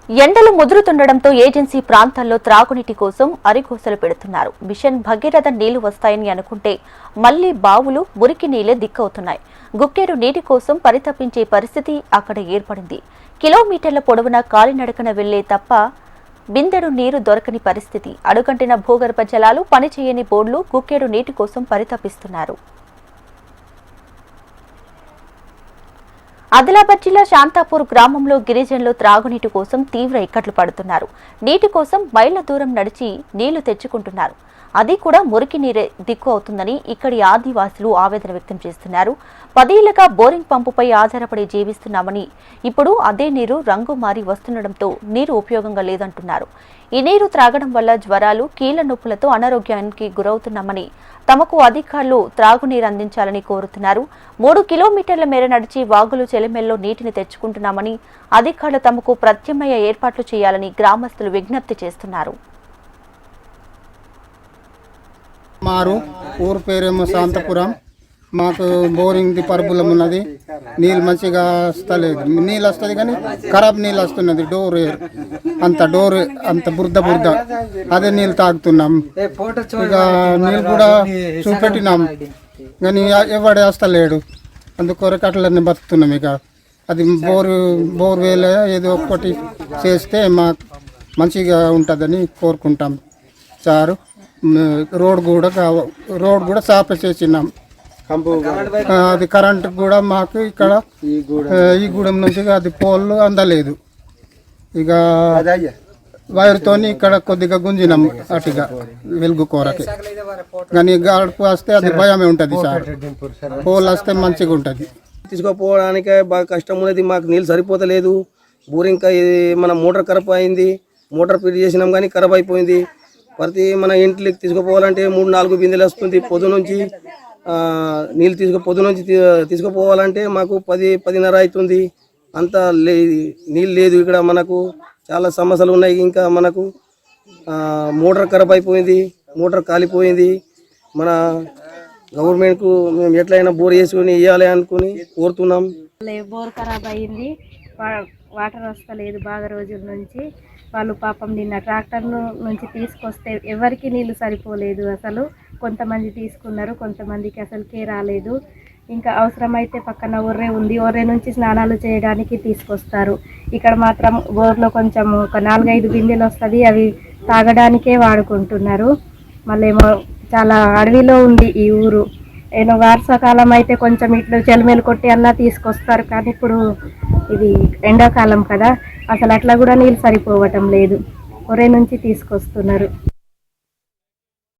ఎండలు ముదురుతుండటంతో ఏజెన్సీ ప్రాంతాల్లో త్రాగునీటి కోసం అరిగోసలు పెడుతున్నారు. మిషన్ భగీరథ నీళ్లు వస్తాయని అనుకుంటే మళ్లీ బావులు మురికి నీళ్లే దిక్కవుతున్నాయి. గుక్కేరు నీటి కోసం పరితపించే పరిస్థితి అక్కడ ఏర్పడింది. కిలోమీటర్ల పొడవున కాలినడకన వెళ్లే తప్ప బిందెడు నీరు దొరకని పరిస్థితి. అడుగంటిన భూగర్భ జలాలు, పనిచేయని బోర్డులు గుక్కేరు నీటి కోసం పరితపిస్తున్నారు. ఆదిలాబాద్ జిల్లా శాంతాపూర్ గ్రామంలో గిరిజనులు త్రాగునీటి కోసం తీవ్ర ఇక్కట్లు పడుతున్నారు. నీటి కోసం మైళ్ల దూరం నడిచి నీళ్లు తెచ్చుకుంటున్నారు. అది కూడా మురికి నీరే దిక్కు అవుతుందని ఇక్కడి ఆదివాసులు ఆవేదన వ్యక్తం చేస్తున్నారు. 10 ఏళ్లుగా బోరింగ్ పంపుపై ఆధారపడి జీవిస్తున్నామని, ఇప్పుడు అదే నీరు రంగు మారి వస్తుండటంతో నీరు ఉపయోగంగా లేదంటున్నారు. ఈ నీరు త్రాగడం వల్ల జ్వరాలు, కీళ్ల నొప్పులతో అనారోగ్యానికి గురవుతున్నామని, తమకు అధికారులు త్రాగునీరు అందించాలని కోరుతున్నారు. 3 కిలోమీటర్ల మేర నడిచి వాగులు, చెలిమెల్లో నీటిని తెచ్చుకుంటున్నామని, అధికారులు తమకు ప్రత్యామ్నాయ ఏర్పాట్లు చేయాలని గ్రామస్తులు విజ్ఞప్తి చేస్తున్నారు. మారు ఊరు పేరేమో శాంతపురం. మాకు బోరింగ్ పరుపులం ఉన్నది. నీళ్ళు మంచిగా వస్తలేదు. నీళ్ళు వస్తుంది కానీ ఖరాబ్ నీళ్ళు వస్తున్నది. డోర్ అంత బురద అదే నీళ్ళు తాగుతున్నాం. ఇక నీళ్ళు కూడా చూపెట్టినాం కానీ ఎవడే వస్తలేడు. అందుకొరకు అట్లనే బతుకుతున్నాం. ఇక అది బోర్వేల్ ఏదో ఒక్కటి చేస్తే మాకు మంచిగా ఉంటుందని కోరుకుంటాం సారు. రోడ్ కూడా సాప చేసినాం. అది కరెంట్ కూడా మాకు ఇక్కడ ఈ గూడెం నుంచి అది పోల్ అందలేదు. ఇక వైర్తోని ఇక్కడ కొద్దిగా గుంజినాం అటుగా వెలుగు కోరకి. కానీ గడుపు వస్తే అది భయమే ఉంటుంది సార్. పోల్ వస్తే మంచిగా ఉంటుంది. తీసుకుపోవడానికే బాగా కష్టం ఉన్నది. మాకు నీళ్ళు సరిపోతలేదు. బోరింగ్ మన మోటార్ ఖరాబ్ అయింది. మోటార్ ఫిట్ చేసినాం కానీ ఖరాబ్ అయిపోయింది. ప్రతి మన ఇంట్లోకి తీసుకుపోవాలంటే 3-4 బిందెలు వస్తుంది. పొద్దునుంచి నీళ్ళు తీసుకుపోవాలంటే మాకు 10-10:30 అవుతుంది. అంత నీళ్ళు లేదు ఇక్కడ. మనకు చాలా సమస్యలు ఉన్నాయి. ఇంకా మనకు మోటార్ ఖరాబ్ అయిపోయింది. మోటార్ కాలిపోయింది. మన గవర్నమెంట్కు మేము ఎట్లయినా బోర్ చేసుకుని ఇవ్వాలి అనుకుని కోరుతున్నాం. బోర్ ఖరాబ్ అయింది. వాటర్ వస్తలేదు బాగా రోజుల నుంచి. వాళ్ళు పాపం నిన్న ట్రాక్టర్ నుంచి తీసుకొస్తే ఎవరికి నీళ్లు సరిపోలేదు. అసలు కొంతమంది తీసుకున్నారు, కొంతమందికి అసలుకే రాలేదు. ఇంకా అవసరమైతే పక్కన ఒర్రె ఉంది. ఒర్రె నుంచి స్నానాలు చేయడానికి తీసుకొస్తారు. ఇక్కడ మాత్రం బోర్లో కొంచెం ఒక 4-5 బిందెలు వస్తుంది. అవి తాగడానికే వాడుకుంటున్నారు. మళ్ళేమో చాలా అడవిలో ఉంది ఈ ఊరు. ఏదో వర్షాకాలం అయితే కొంచెం ఇట్లా చెలిమెలు కొట్టి అన్నా తీసుకొస్తారు. కానీ ఇప్పుడు ఇది ఎండాకాలం కదా, అసలు అట్లా కూడా నీళ్ళు సరిపోవటం లేదు. ఒరే నుంచి తీసుకొస్తున్నారు.